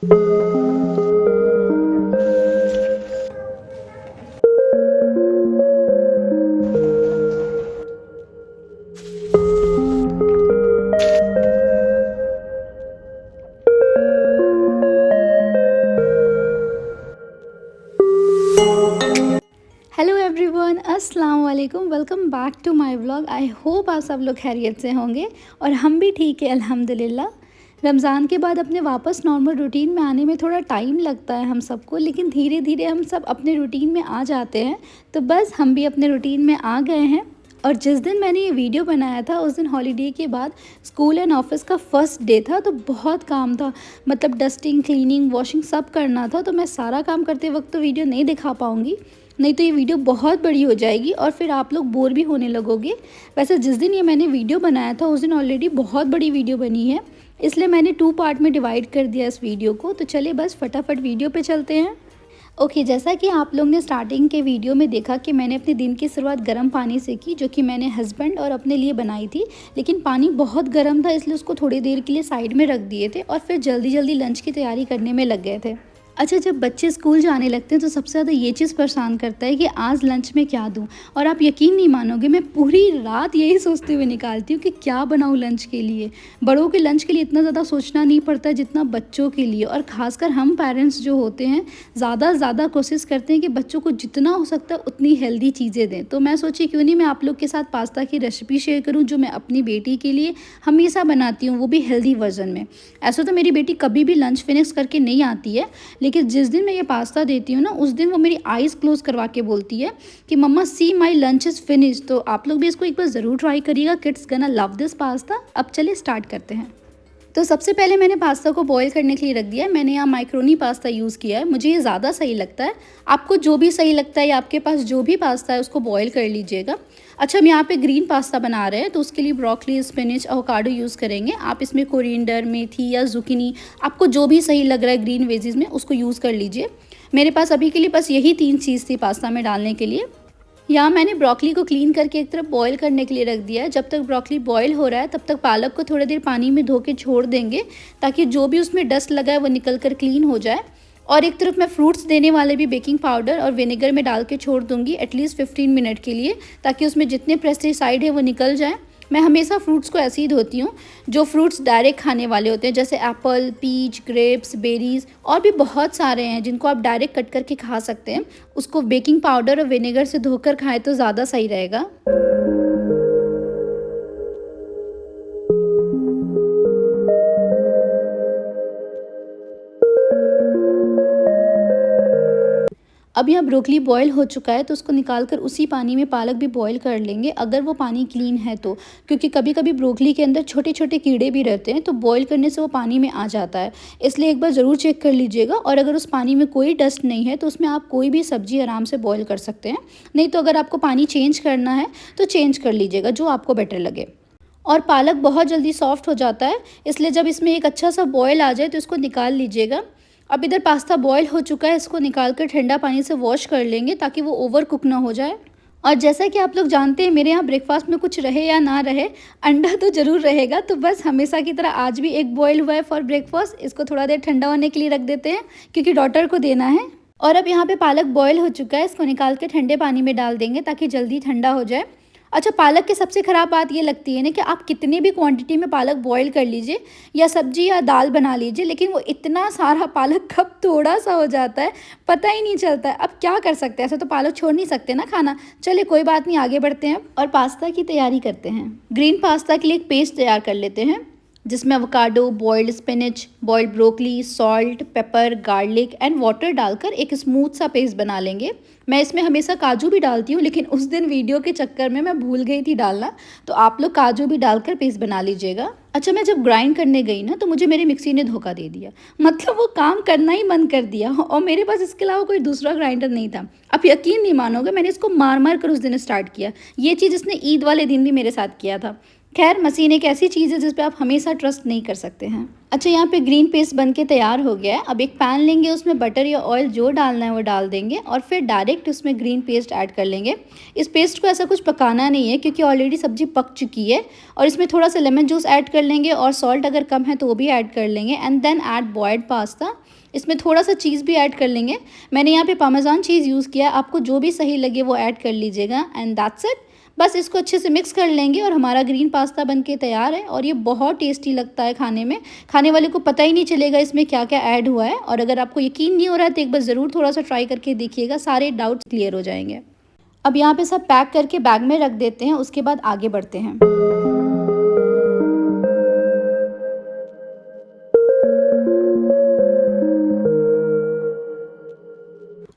Hello everyone, अस्सलाम वालेकुम। Welcome back to my vlog. I hope आप सब लोग खैरियत से होंगे और हम भी ठीक है अल्हम्दुलिल्लाह। रमज़ान के बाद अपने वापस नॉर्मल रूटीन में आने में थोड़ा टाइम लगता है हम सबको, लेकिन धीरे धीरे हम सब अपने रूटीन में आ जाते हैं। तो बस हम भी अपने रूटीन में आ गए हैं। और जिस दिन मैंने ये वीडियो बनाया था उस दिन हॉलीडे के बाद स्कूल एंड ऑफिस का फर्स्ट डे था, तो बहुत काम था। मतलब डस्टिंग, क्लीनिंग, वॉशिंग सब करना था। तो मैं सारा काम करते वक्त तो वीडियो नहीं दिखा पाऊँगी, नहीं तो ये वीडियो बहुत बड़ी हो जाएगी और फिर आप लोग बोर भी होने लगोगे। वैसे जिस दिन ये मैंने वीडियो बनाया था उस दिन ऑलरेडी बहुत बड़ी वीडियो बनी है, इसलिए मैंने 2 पार्ट में डिवाइड कर दिया इस वीडियो को। तो चलिए बस फटाफट वीडियो पे चलते हैं। ओके, जैसा कि आप लोग ने स्टार्टिंग के वीडियो में देखा कि मैंने अपने दिन की शुरुआत गर्म पानी से की, जो कि मैंने हस्बैंड और अपने लिए बनाई थी। लेकिन पानी बहुत गर्म था, इसलिए उसको थोड़ी देर के लिए साइड में रख दिए थे और फिर जल्दी जल्दी लंच की तैयारी करने में लग गए थे। अच्छा, जब बच्चे स्कूल जाने लगते हैं तो सबसे ज़्यादा ये चीज़ परेशान करता है कि आज लंच में क्या दूँ। और आप यकीन नहीं मानोगे, मैं पूरी रात यही सोचते हुए निकालती हूँ कि क्या बनाऊँ लंच के लिए। बड़ों के लंच के लिए इतना ज़्यादा सोचना नहीं पड़ता है जितना बच्चों के लिए। और ख़ासकर हम पेरेंट्स जो होते हैं ज़्यादा कोशिश करते हैं कि बच्चों को जितना हो सकता है उतनी हेल्दी चीज़ें दें। तो मैं सोची क्यों नहीं मैं आप लोग के साथ पास्ता की रेसिपी शेयर करूँ, जो मैं अपनी बेटी के लिए हमेशा बनाती हूँ, वो भी हेल्दी वर्जन में। ऐसा तो मेरी बेटी कभी भी लंच फिनिश करके नहीं आती है, लेकिन जिस दिन मैं ये पास्ता देती हूँ ना, उस दिन वो मेरी आईज़ क्लोज करवा के बोलती है कि मम्मा सी माई लंच इज़ फिनिश। तो आप लोग भी इसको एक बार ज़रूर ट्राई करिएगा। किड्स गना लव दिस पास्ता। अब चलिए स्टार्ट करते हैं। तो सबसे पहले मैंने पास्ता को बॉईल करने के लिए रख दिया है। मैंने यहाँ माइक्रोनी पास्ता यूज़ किया है, मुझे ये ज़्यादा सही लगता है। आपको जो भी सही लगता है या आपके पास जो भी पास्ता है उसको बॉईल कर लीजिएगा। अच्छा, हम यहाँ पे ग्रीन पास्ता बना रहे हैं तो उसके लिए ब्रोकली, स्पिनच, एवोकाडो यूज़ करेंगे। आप इसमें कोरिएंडर, मेथी या जुकीनी, आपको जो भी सही लग रहा है ग्रीन वेजीज़ में, उसको यूज़ कर लीजिए। मेरे पास अभी के लिए बस यही 3 चीज़ थी पास्ता में डालने के लिए। यहाँ मैंने ब्रोकली को क्लीन करके एक तरफ बॉईल करने के लिए रख दिया है। जब तक ब्रोकली बॉईल हो रहा है तब तक पालक को थोड़ी देर पानी में धो के छोड़ देंगे, ताकि जो भी उसमें डस्ट लगा है वो निकल कर क्लीन हो जाए। और एक तरफ मैं फ्रूट्स देने वाले भी बेकिंग पाउडर और विनेगर में डाल के छोड़ दूँगी एटलीस्ट 15 मिनट के लिए, ताकि उसमें जितने पेस्टिसाइड है वो निकल जाए। मैं हमेशा फ्रूट्स को ऐसे ही धोती हूँ। जो फ्रूट्स डायरेक्ट खाने वाले होते हैं, जैसे एप्पल, पीच, ग्रेप्स, बेरीज़ और भी बहुत सारे हैं जिनको आप डायरेक्ट कट करके खा सकते हैं, उसको बेकिंग पाउडर और विनेगर से धोकर खाएं तो ज़्यादा सही रहेगा। अब यहाँ ब्रोकली बॉईल हो चुका है तो उसको निकाल कर उसी पानी में पालक भी बॉईल कर लेंगे, अगर वो पानी क्लीन है तो। क्योंकि कभी कभी ब्रोकली के अंदर छोटे छोटे कीड़े भी रहते हैं, तो बॉईल करने से वो पानी में आ जाता है। इसलिए एक बार ज़रूर चेक कर लीजिएगा। और अगर उस पानी में कोई डस्ट नहीं है तो उसमें आप कोई भी सब्ज़ी आराम से बॉईल कर सकते हैं। नहीं तो अगर आपको पानी चेंज करना है तो चेंज कर लीजिएगा, जो आपको बेटर लगे। और पालक बहुत जल्दी सॉफ्ट हो जाता है, इसलिए जब इसमें एक अच्छा सा बॉयल आ जाए तो इसको निकाल लीजिएगा। अब इधर पास्ता बॉयल हो चुका है, इसको निकाल कर ठंडा पानी से वॉश कर लेंगे ताकि वो ओवर कुक ना हो जाए। और जैसा कि आप लोग जानते हैं, मेरे यहाँ ब्रेकफास्ट में कुछ रहे या ना रहे, अंडा तो ज़रूर रहेगा। तो बस हमेशा की तरह आज भी एक बॉयल हुआ है फॉर ब्रेकफास्ट। इसको थोड़ा देर ठंडा होने के लिए रख देते हैं क्योंकि डॉटर को देना है। और अब यहाँ पे पालक बॉयल हो चुका है, इसको निकाल के ठंडे पानी में डाल देंगे ताकि जल्दी ठंडा हो जाए। अच्छा, पालक की सबसे ख़राब बात ये लगती है ना कि आप कितनी भी क्वांटिटी में पालक बॉईल कर लीजिए या सब्जी या दाल बना लीजिए, लेकिन वो इतना सारा पालक कब थोड़ा सा हो जाता है पता ही नहीं चलता है। अब क्या कर सकते हैं, ऐसे तो पालक छोड़ नहीं सकते ना खाना। चलिए कोई बात नहीं, आगे बढ़ते हैं और पास्ता की तैयारी करते हैं। ग्रीन पास्ता के लिए एक पेस्ट तैयार कर लेते हैं, जिसमें avocado, boiled spinach, boiled broccoli, salt, paper, garlic and water डालकर एक स्मूथ सा पेस्ट बना लेंगे। मैं इसमें हमेशा काजू भी डालती हूँ, लेकिन उस दिन वीडियो के चक्कर में मैं भूल गई थी डालना, तो आप लोग काजू भी डालकर पेस्ट बना लीजिएगा। अच्छा, मैं जब ग्राइंड करने गई ना तो मुझे मेरी मिक्सी ने धोखा दे दिया। मतलब वो काम करना ही बंद कर दिया और मेरे पास इसके अलावा कोई दूसरा ग्राइंडर नहीं था। आप यकीन नहीं मानोगे, मैंने इसको मार मार कर उस दिन स्टार्ट किया। ये चीज़ इसने ईद वाले दिन भी मेरे साथ किया था। खैर, मशीन एक ऐसी चीज़ है जिस पे आप हमेशा ट्रस्ट नहीं कर सकते हैं। अच्छा, यहाँ पे ग्रीन पेस्ट बन के तैयार हो गया है। अब एक पैन लेंगे, उसमें बटर या ऑयल जो डालना है वो डाल देंगे और फिर डायरेक्ट उसमें ग्रीन पेस्ट ऐड कर लेंगे। इस पेस्ट को ऐसा कुछ पकाना नहीं है क्योंकि ऑलरेडी सब्जी पक चुकी है। और इसमें थोड़ा सा लेमन जूस ऐड कर लेंगे और सॉल्ट अगर कम है तो वो भी ऐड कर लेंगे and then add boiled pasta. इसमें थोड़ा सा चीज़ भी ऐड कर लेंगे। मैंने यहाँ पे पार्मेज़ान चीज़ यूज़ किया है, आपको जो भी सही लगे वो ऐड कर लीजिएगा एंड दैट्स इट। बस इसको अच्छे से मिक्स कर लेंगे और हमारा ग्रीन पास्ता बनके तैयार है और ये बहुत टेस्टी लगता है खाने में। खाने वाले को पता ही नहीं चलेगा इसमें क्या क्या ऐड हुआ है। और अगर आपको यकीन नहीं हो रहा है तो एक बार ज़रूर थोड़ा सा ट्राई करके देखिएगा, सारे डाउट्स क्लियर हो जाएंगे। अब यहाँ पे सब पैक करके बैग में रख देते हैं, उसके बाद आगे बढ़ते हैं।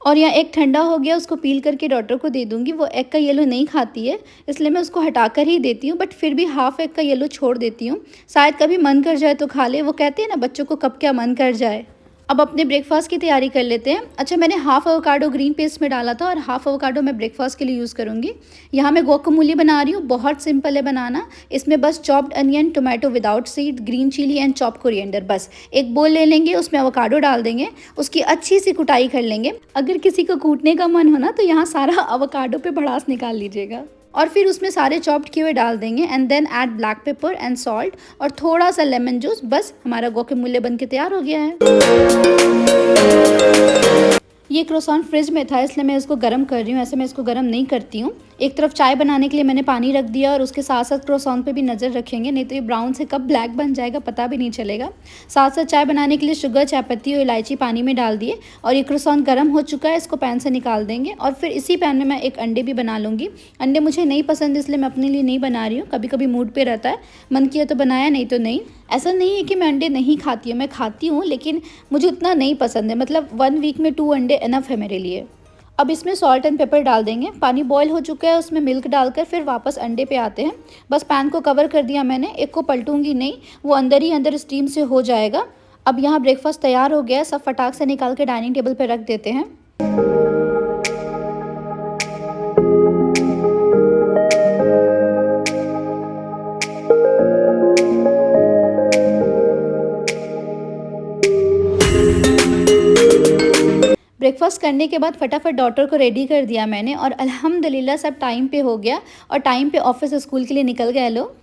और यहाँ एग ठंडा हो गया, उसको पील करके डॉटर को दे दूँगी। वो एग का येलो नहीं खाती है, इसलिए मैं उसको हटा कर ही देती हूँ, बट फिर भी हाफ़ एग का येलो छोड़ देती हूँ। शायद कभी मन कर जाए तो खा ले, वो कहते हैं ना बच्चों को कब क्या मन कर जाए। अब अपने ब्रेकफास्ट की तैयारी कर लेते हैं। अच्छा, मैंने हाफ़ एवोकाडो ग्रीन पेस्ट में डाला था और हाफ़ एवोकाडो मैं ब्रेकफास्ट के लिए यूज़ करूँगी। यहाँ मैं गुआकामोली बना रही हूँ, बहुत सिंपल है बनाना। इसमें बस chopped onion, tomato without seed, green chilli and chop coriander, बस एक बोल ले लेंगे, उसमें एवोकाडो डाल देंगे, उसकी अच्छी सी कुटाई कर लेंगे। अगर किसी को कूटने का मन हो ना तो यहाँ सारा एवोकाडो पे भड़ास निकाल लीजिएगा और फिर उसमें सारे चॉप्ड किए हुए डाल देंगे and then add black pepper and salt और थोड़ा सा लेमन जूस। बस हमारा गुआकामोली बन के तैयार हो गया है। ये क्रोसान फ्रिज में था इसलिए मैं इसको गर्म कर रही हूँ, ऐसे मैं इसको गर्म नहीं करती हूँ। एक तरफ चाय बनाने के लिए मैंने पानी रख दिया और उसके साथ साथ क्रोसान पे भी नज़र रखेंगे, नहीं तो ये ब्राउन से कब ब्लैक बन जाएगा पता भी नहीं चलेगा। साथ साथ चाय बनाने के लिए शुगर, चायपत्ती और इलायची पानी में डाल दिए और ये क्रोसान गर्म हो चुका है, इसको पैन से निकाल देंगे और फिर इसी पैन में मैं एक अंडे भी बना लूँगी। अंडे मुझे नहीं पसंद इसलिए मैं अपने लिए नहीं बना रही हूँ, कभी कभी मूड पे रहता है, मन किया तो बनाया नहीं तो नहीं। ऐसा नहीं है कि मैं अंडे नहीं खाती हूँ, मैं खाती हूँ लेकिन मुझे उतना नहीं पसंद है, मतलब 1 वीक में 2 अंडे इनफ है मेरे लिए। अब इसमें सॉल्ट एंड पेपर डाल देंगे। पानी बॉईल हो चुका है, उसमें मिल्क डालकर फिर वापस अंडे पे आते हैं। बस पैन को कवर कर दिया मैंने, एक को पलटूंगी नहीं, वो अंदर ही अंदर स्टीम से हो जाएगा। अब यहाँ ब्रेकफास्ट तैयार हो गया, सब फटाक से निकाल के डाइनिंग टेबल पर रख देते हैं। ब्रेकफास्ट करने के बाद फटाफट डॉटर को रेडी कर दिया मैंने और अल्हम्दुलिल्लाह सब टाइम पे हो गया और टाइम पे ऑफिस स्कूल के लिए निकल गए लोग।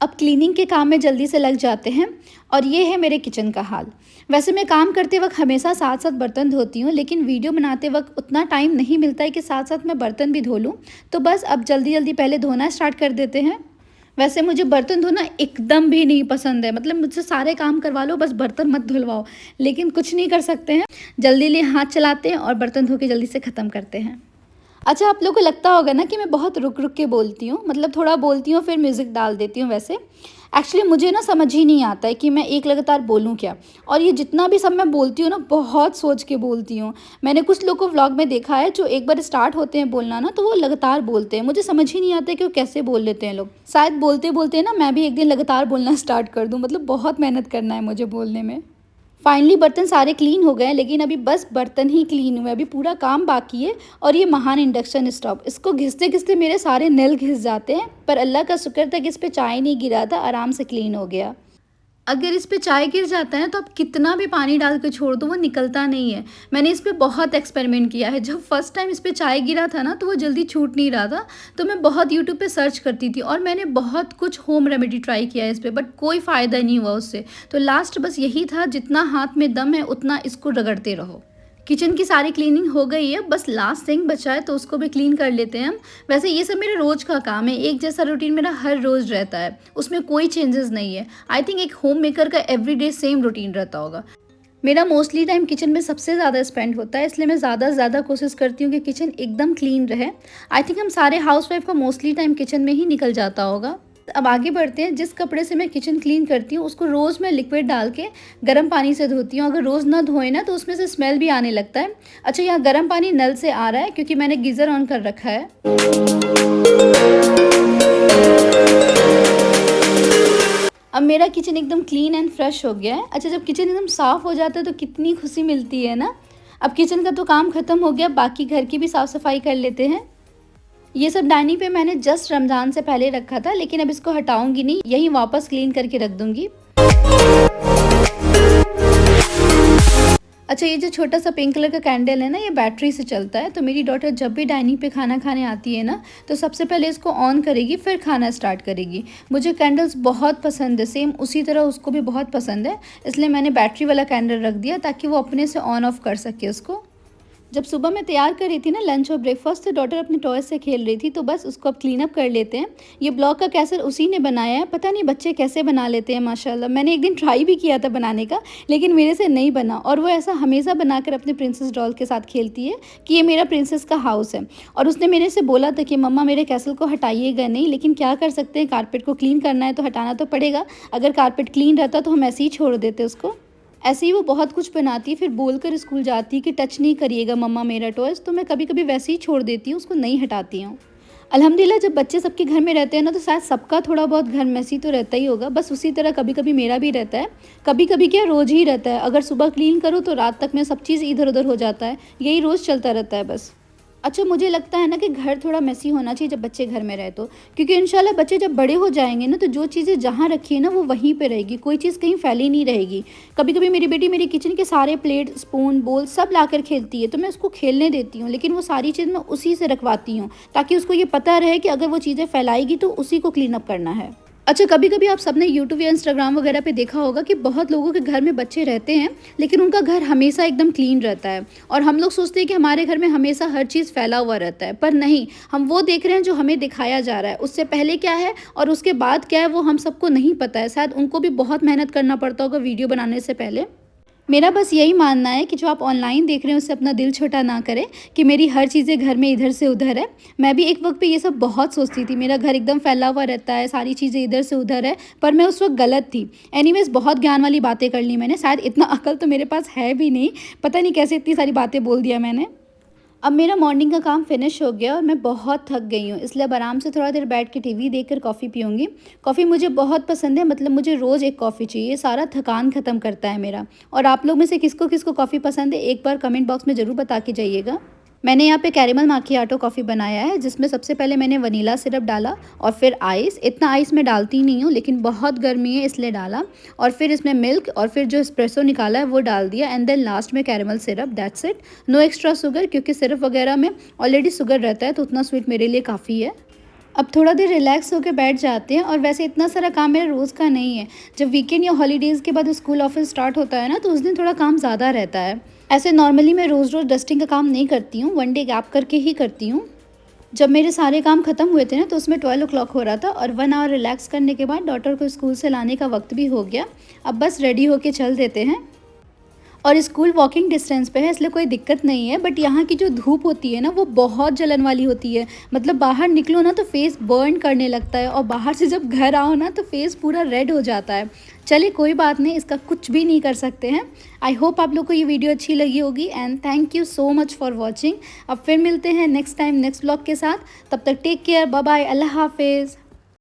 अब क्लीनिंग के काम में जल्दी से लग जाते हैं और ये है मेरे किचन का हाल। वैसे मैं काम करते वक्त हमेशा साथ साथ बर्तन धोती हूँ, लेकिन वीडियो बनाते वक्त उतना टाइम नहीं मिलता है कि साथ साथ मैं बर्तन भी धो लूँ, तो बस अब जल्दी जल्दी पहले धोना स्टार्ट कर देते हैं। वैसे मुझे बर्तन धोना एकदम भी नहीं पसंद है, मतलब मुझसे सारे काम करवा लो बस बर्तन मत धुलवाओ, लेकिन कुछ नहीं कर सकते हैं, जल्दी लिए हाथ चलाते हैं और बर्तन धो के जल्दी से ख़त्म करते हैं। अच्छा, आप लोगों को लगता होगा ना कि मैं बहुत रुक रुक के बोलती हूँ, मतलब थोड़ा बोलती हूँ फिर म्यूज़िक डाल देती हूँ। वैसे एक्चुअली मुझे ना समझ ही नहीं आता है कि मैं एक लगातार बोलूँ क्या, और ये जितना भी सब मैं बोलती हूँ ना बहुत सोच के बोलती हूँ। मैंने कुछ लोग को व्लॉग में देखा है जो एक बार स्टार्ट होते हैं बोलना ना तो वो लगातार बोलते हैं, मुझे समझ ही नहीं आता है कि वो कैसे बोल लेते हैं लोग। शायद बोलते बोलते ना मैं भी एक दिन लगातार बोलना स्टार्ट कर दूँ, मतलब बहुत मेहनत करना है मुझे बोलने में। फाइनली बर्तन सारे क्लीन हो गए, लेकिन अभी बस बर्तन ही क्लीन हुए, अभी पूरा काम बाकी है। और ये महान इंडक्शन स्टोव, इसको घिसते घिसते मेरे सारे नल घिस जाते हैं, पर अल्लाह का शुक्र था कि इस पर चाय नहीं गिरा था, आराम से क्लीन हो गया। अगर इस पे चाय गिर जाता है तो आप कितना भी पानी डाल के छोड़ दो वो निकलता नहीं है। मैंने इस पे बहुत एक्सपेरिमेंट किया है, जब फर्स्ट टाइम इस पे चाय गिरा था ना तो वो जल्दी छूट नहीं रहा था, तो मैं बहुत यूट्यूब पे सर्च करती थी और मैंने बहुत कुछ होम रेमेडी ट्राई किया है इस पे, बट कोई फ़ायदा नहीं हुआ उससे। तो लास्ट बस यही था, जितना हाथ में दम है उतना इसको रगड़ते रहो। किचन की सारी क्लीनिंग हो गई है, बस लास्ट सिंक बचा है तो उसको भी क्लीन कर लेते हैं हम। वैसे ये सब मेरा रोज़ का काम है, एक जैसा रूटीन मेरा हर रोज़ रहता है, उसमें कोई चेंजेस नहीं है। आई थिंक एक होम मेकर का एवरीडे सेम रूटीन रहता होगा। मेरा मोस्टली टाइम किचन में सबसे ज़्यादा स्पेंड होता है, इसलिए मैं ज़्यादा से ज़्यादा कोशिश करती हूँ कि किचन एकदम क्लीन रहे। आई थिंक हम सारे हाउसवाइफ का मोस्टली टाइम किचन में ही निकल जाता होगा। अब आगे बढ़ते हैं। जिस कपड़े से मैं किचन क्लीन करती हूँ उसको रोज़ मैं लिक्विड डाल के गर्म पानी से धोती हूँ। अगर रोज़ ना धोए ना तो उसमें से स्मेल भी आने लगता है। अच्छा, यहाँ गर्म पानी नल से आ रहा है क्योंकि मैंने गीज़र ऑन कर रखा है। अब मेरा किचन एकदम क्लीन एंड फ्रेश हो गया है। अच्छा, जब किचन एकदम साफ़ हो जाता है तो कितनी खुशी मिलती है ना। अब किचन का तो काम ख़त्म हो गया, बाकी घर की भी साफ़ सफाई कर लेते हैं। ये सब डाइनिंग पे मैंने जस्ट रमज़ान से पहले रखा था, लेकिन अब इसको हटाऊंगी नहीं, यही वापस क्लीन करके रख दूंगी। अच्छा, ये जो छोटा सा पिंक कलर का कैंडल है ना, ये बैटरी से चलता है। तो मेरी डॉटर जब भी डाइनिंग पे खाना खाने आती है ना, तो सबसे पहले इसको ऑन करेगी, फिर खाना स्टार्ट करेगी। मुझे कैंडल्स बहुत पसंद है, सेम उसी तरह उसको भी बहुत पसंद है, इसलिए मैंने बैटरी वाला कैंडल रख दिया ताकि वो अपने से ऑन ऑफ कर सके उसको। जब सुबह मैं तैयार कर रही थी ना लंच और ब्रेकफास्ट, तो डॉटर अपने टॉयज से खेल रही थी, तो बस उसको अब क्लीन अप कर लेते हैं। ये ब्लॉक का कैसर उसी ने बनाया है, पता नहीं बच्चे कैसे बना लेते हैं माशाल्लाह। मैंने एक दिन ट्राई भी किया था बनाने का, लेकिन मेरे से नहीं बना। और वो ऐसा हमेशा बनाकर अपने प्रिंसेस डॉल के साथ खेलती है कि ये मेरा प्रिंसेस का हाउस है। और उसने मेरे से बोला था कि मम्मा मेरे कैसल को हटाइएगा नहीं, लेकिन क्या कर सकते हैं, कारपेट को क्लीन करना है तो हटाना तो पड़ेगा। अगर कारपेट क्लीन रहता तो हम ऐसे ही छोड़ देते उसको। ऐसे ही वो बहुत कुछ बनाती है, फिर बोलकर स्कूल जाती है कि टच नहीं करिएगा मम्मा मेरा टॉयज़। तो मैं कभी कभी वैसे ही छोड़ देती हूँ, उसको नहीं हटाती हूँ। अल्हम्दुलिल्लाह जब बच्चे सबके घर में रहते हैं ना, तो शायद सबका थोड़ा बहुत घर मैसी तो रहता ही होगा। बस उसी तरह कभी कभी मेरा भी रहता है, कभी कभी क्या रोज़ ही रहता है। अगर सुबह क्लीन करो तो रात तक में सब चीज़ इधर उधर हो जाता है, यही रोज़ चलता रहता है बस। अच्छा, मुझे लगता है ना कि घर थोड़ा मेसी होना चाहिए जब बच्चे घर में रहे तो, क्योंकि इंशाल्लाह बच्चे जब बड़े हो जाएंगे ना, तो जो चीज़ें जहाँ रखी है ना वो वहीं पे रहेगी, कोई चीज़ कहीं फैली नहीं रहेगी। कभी कभी मेरी बेटी मेरे किचन के सारे प्लेट स्पून बोल सब लाकर खेलती है, तो मैं उसको खेलने देती हूँ, लेकिन वो सारी चीज़ मैं उसी से रखवाती हूँ ताकि उसको ये पता रहे कि अगर वो चीज़ें फैलाएगी तो उसी को क्लीन अप करना है। अच्छा, कभी कभी आप सबने यूट्यूब या इंस्टाग्राम वगैरह पे देखा होगा कि बहुत लोगों के घर में बच्चे रहते हैं, लेकिन उनका घर हमेशा एकदम क्लीन रहता है। और हम लोग सोचते हैं कि हमारे घर में हमेशा हर चीज़ फैला हुआ रहता है, पर नहीं, हम वो देख रहे हैं जो हमें दिखाया जा रहा है। उससे पहले क्या है और उसके बाद क्या है वो हम सबको नहीं पता है। शायद उनको भी बहुत मेहनत करना पड़ता होगा वीडियो बनाने से पहले। मेरा बस यही मानना है कि जो आप ऑनलाइन देख रहे हैं उससे अपना दिल छोटा ना करें कि मेरी हर चीज़ें घर में इधर से उधर है। मैं भी एक वक्त पे ये सब बहुत सोचती थी, मेरा घर एकदम फैला हुआ रहता है, सारी चीज़ें इधर से उधर है, पर मैं उस वक्त गलत थी। एनीवेज, बहुत ज्ञान वाली बातें कर ली मैंने, शायद इतना अकल तो मेरे पास है भी नहीं, पता नहीं कैसे इतनी सारी बातें बोल दिया मैंने। अब मेरा मॉर्निंग का काम फिनिश हो गया और मैं बहुत थक गई हूँ, इसलिए अब आराम से थोड़ा देर बैठ के टीवी देखकर कॉफ़ी पीऊँगी। कॉफ़ी मुझे बहुत पसंद है, मतलब मुझे रोज़ एक कॉफ़ी चाहिए, सारा थकान ख़त्म करता है मेरा। और आप लोग में से किसको किसको कॉफ़ी पसंद है, एक बार कमेंट बॉक्स में ज़रूर बता के जाइएगा। मैंने यहाँ पे कैरेमल माकियाटो कॉफ़ी बनाया है, जिसमें सबसे पहले मैंने वनीला सिरप डाला और फिर आइस। इतना आइस मैं डालती नहीं हूँ, लेकिन बहुत गर्मी है इसलिए डाला। और फिर इसमें मिल्क और फिर जो एस्प्रेसो निकाला है वो डाल दिया, एंड देन लास्ट में caramel syrup, that's it. No extra sugar, क्योंकि सिरप वगैरह में ऑलरेडी शुगर रहता है, तो उतना स्वीट मेरे लिए काफ़ी है। अब थोड़ा देर रिलैक्स होकर बैठ जाते हैं। और वैसे इतना सारा काम मेरा रोज़ का नहीं है, जब वीकेंड या हॉलीडेज़ के बाद स्कूल ऑफिस स्टार्ट होता है ना, तो उस दिन थोड़ा काम ज़्यादा रहता है। ऐसे नॉर्मली मैं रोज़ रोज़ डस्टिंग का काम नहीं करती हूँ, वन डे गैप करके ही करती हूँ। जब मेरे सारे काम ख़त्म हुए थे ना, तो उसमें 12 o'clock हो रहा था और 1 आवर रिलैक्स करने के बाद डॉटर को स्कूल से लाने का वक्त भी हो गया। अब बस रेडी होके चल देते हैं। और स्कूल वॉकिंग डिस्टेंस पे है, इसलिए कोई दिक्कत नहीं है। बट यहाँ की जो धूप होती है ना, वो बहुत जलन वाली होती है। मतलब बाहर निकलो ना तो फेस बर्न करने लगता है, और बाहर से जब घर आओ ना तो फेस पूरा रेड हो जाता है। चलिए कोई बात नहीं, इसका कुछ भी नहीं कर सकते हैं। आई होप आप लोग को ये वीडियो अच्छी लगी होगी, and thank you so much for watching. अब फिर मिलते हैं नेक्स्ट टाइम नेक्स्ट ब्लॉग के साथ। तब तक टेक केयर, बाय बाय, अल्लाह हाफिज़।